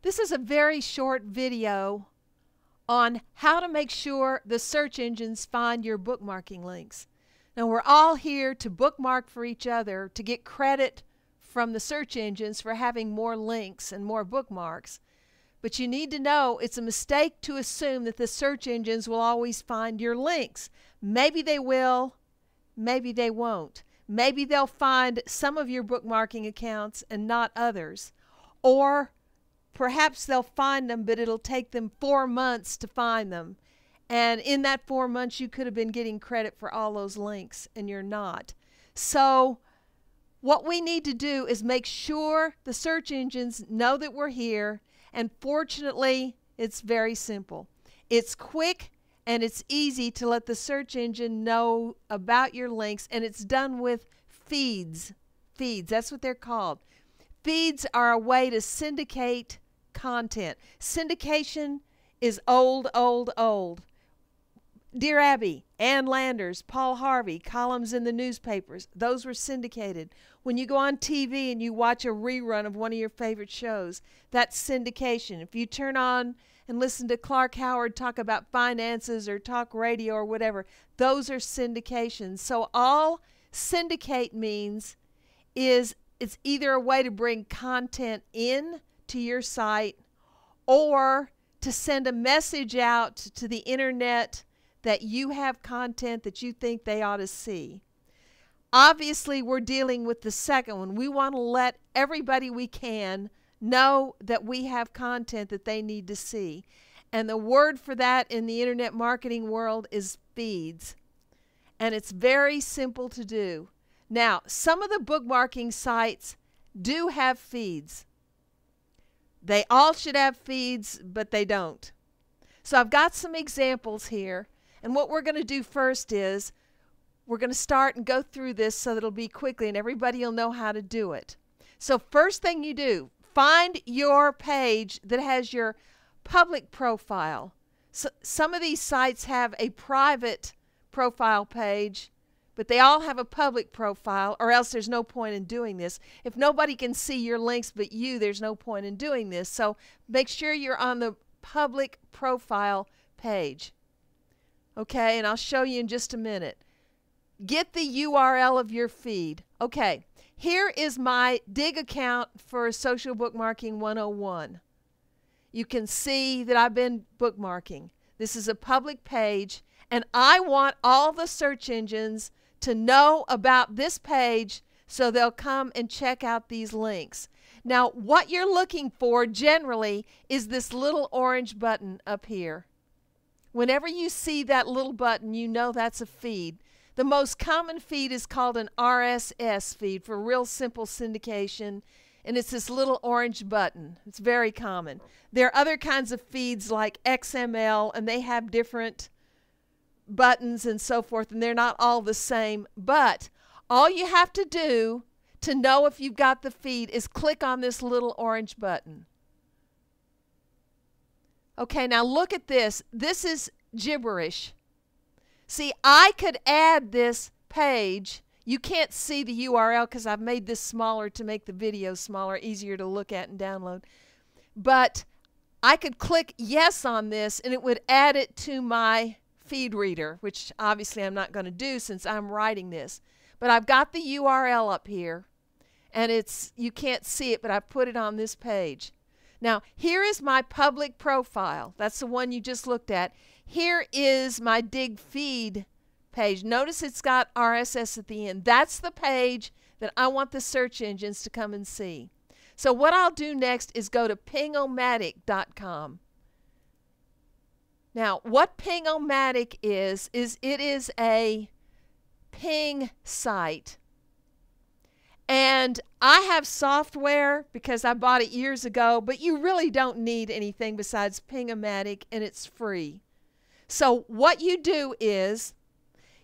This is a very short video on how to make sure the search engines find your bookmarking links. Now, we're all here to bookmark for each other to get credit from the search engines for having more links and more bookmarks. But you need to know it's a mistake to assume that the search engines will always find your links. Maybe they will, maybe they won't. Maybe they'll find some of your bookmarking accounts and not others. Or perhaps they'll find them, but it'll take them 4 months to find them. And in that 4 months, you could have been getting credit for all those links, and you're not. So what we need to do is make sure the search engines know that we're here. And fortunately, it's very simple. It's quick and it's easy to let the search engine know about your links, and it's done with feeds. Feeds, that's what they're called. Feeds are a way to syndicate content. Syndication is old, old, old. Dear Abby, Ann Landers, Paul Harvey, columns in the newspapers, those were syndicated. When you go on TV and you watch a rerun of one of your favorite shows, that's syndication. If you turn on and listen to Clark Howard talk about finances or talk radio or whatever, those are syndications. So all syndicate means is it's either a way to bring content in to your site or to send a message out to the internet that you have content that you think they ought to see. Obviously, we're dealing with the second one. We want to let everybody we can know that we have content that they need to see. And the word for that in the internet marketing world is feeds. And it's very simple to do. Now, some of the bookmarking sites do have feeds. They all should have feeds, but they don't. So I've got some examples here. And what we're going to do first is we're going to start and go through this so that it'll be quickly and everybody will know how to do it. So first thing you do, find your page that has your public profile. So some of these sites have a private profile page, but they all have a public profile, or else there's no point in doing this. If nobody can see your links but you, there's no point in doing this. So make sure you're on the public profile page. Okay, and I'll show you in just a minute. Get the URL of your feed. Okay, here is my Dig account for Social Bookmarking 101. You can see that I've been bookmarking. This is a public page, and I want all the search engines to know about this page so they'll come and check out these links. Now, what you're looking for generally is this little orange button up here. Whenever you see that little button, you know that's a feed. The most common feed is called an RSS feed for real simple syndication, and it's this little orange button. It's very common. There are other kinds of feeds like XML, and they have different buttons and so forth, and they're not all the same. But all you have to do to know if you've got the feed is click on this little orange button. Okay, now look at this. This is gibberish. See, I could add this page. You can't see the URL because I've made this smaller to make the video smaller, easier to look at and download. But I could click yes on this and it would add it to my feed reader, which obviously I'm not going to do since I'm writing this. But I've got the URL up here, and you can't see it, but I've put it on this page. Now, here is my public profile. That's the one you just looked at. Here is my Dig feed page. Notice it's got RSS at the end. That's the page that I want the search engines to come and see. So what I'll do next is go to pingomatic.com. Now, what Pingomatic is it is a ping site. And I have software because I bought it years ago, but you really don't need anything besides Pingomatic, and it's free. So what you do is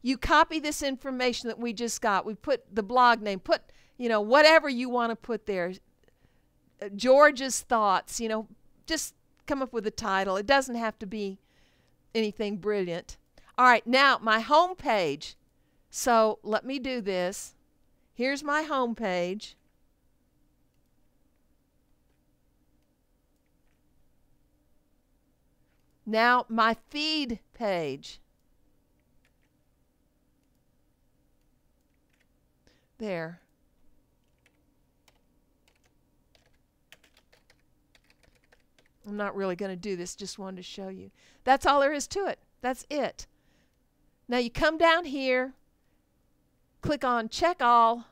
you copy this information that we just got. We put the blog name, put, whatever you want to put there. George's thoughts, just come up with a title. It doesn't have to be anything brilliant. All right, now my home page. So let me do this. Here's my home page. Now my feed page. There. I'm not really going to do this, just wanted to show you. That's all there is to it. That's it. Now you come down here, click on check all,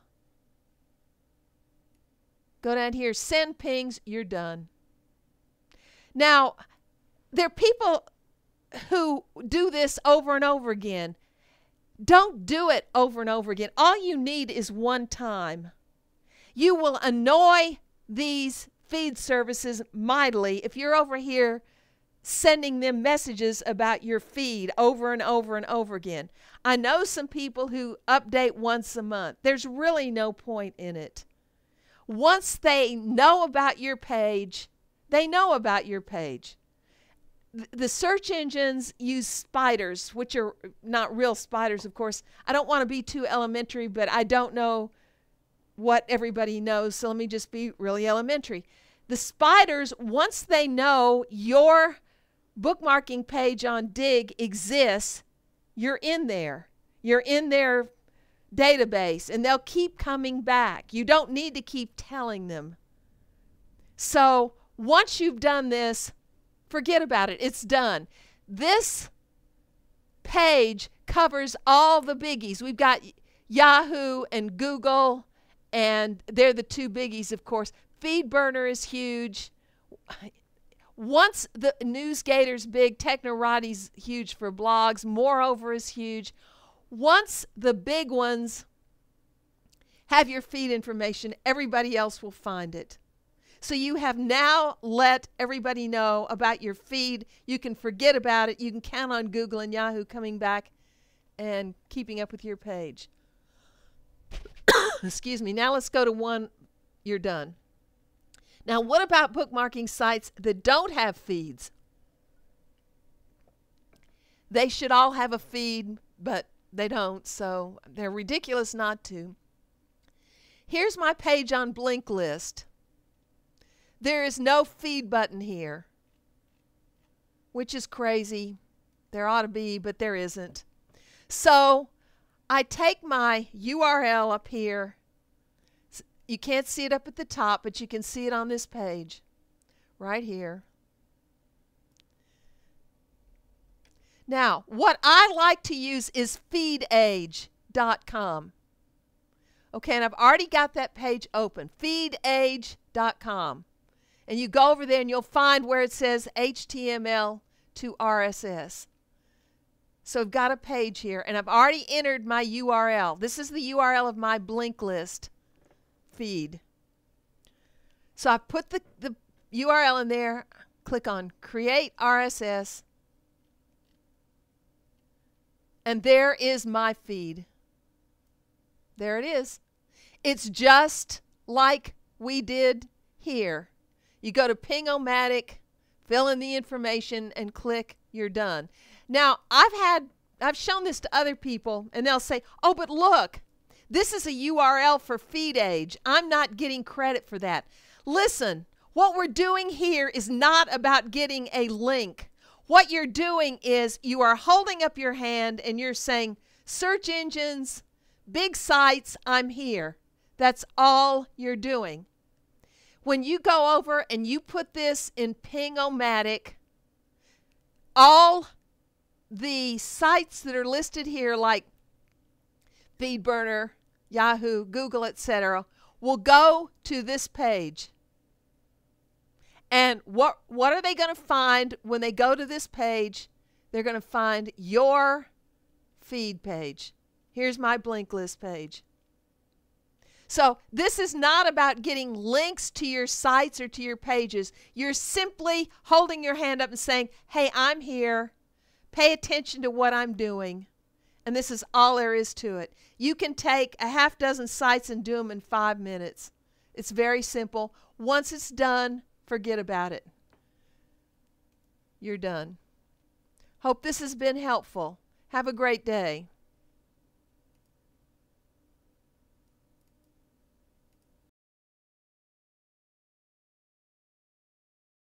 go down here, send pings, you're done. Now, there are people who do this over and over again. Don't do it over and over again. All you need is one time. You will annoy these feed services mightily if you're over here sending them messages about your feed over and over and over again. I know some people who update once a month. There's really no point in it. Once they know about your page, they know about your page. The search engines use spiders, which are not real spiders, of course. I don't want to be too elementary, but I don't know what everybody knows, so let me just be really elementary. The spiders, once they know your bookmarking page on Dig exists, you're in there. You're in their database, and they'll keep coming back. You don't need to keep telling them. So once you've done this, forget about it. It's done. This page covers all the biggies. We've got Yahoo and Google, and they're the two biggies, of course. FeedBurner is huge. Once the NewsGator's big, Technorati's huge for blogs. Moreover is huge. Once the big ones have your feed information, everybody else will find it. So you have now let everybody know about your feed. You can forget about it. You can count on Google and Yahoo coming back and keeping up with your page. Excuse me. Now let's go to one. You're done. Now what about bookmarking sites that don't have feeds? They should all have a feed, but they don't, so they're ridiculous not to. Here's my page on Blinkist. There is no feed button here, which is crazy. There ought to be, but there isn't. So I take my URL up here. You can't see it up at the top, but you can see it on this page right here. Now, what I like to use is feedage.com. Okay, and I've already got that page open, feedage.com. And you go over there and you'll find where it says HTML to RSS. So I've got a page here, and I've already entered my URL. This is the URL of my Blinkist feed. So I put the URL in there, click on Create RSS, and there is my feed. There it is. It's just like we did here. You go to Ping-O-Matic, fill in the information, and click, you're done. Now, I've shown this to other people, and they'll say, oh, but look, this is a URL for FeedAge. I'm not getting credit for that. Listen, what we're doing here is not about getting a link. What you're doing is you are holding up your hand and you're saying, search engines, big sites, I'm here. That's all you're doing. When you go over and you put this in Ping-O-Matic, all the sites that are listed here, like FeedBurner, Yahoo, Google, etc., will go to this page. And what are they going to find when they go to this page? They're going to find your feed page. Here's my Blinkist page. So this is not about getting links to your sites or to your pages. You're simply holding your hand up and saying, hey, I'm here. Pay attention to what I'm doing. And this is all there is to it. You can take a half dozen sites and do them in 5 minutes. It's very simple. Once it's done, forget about it. You're done. Hope this has been helpful. Have a great day.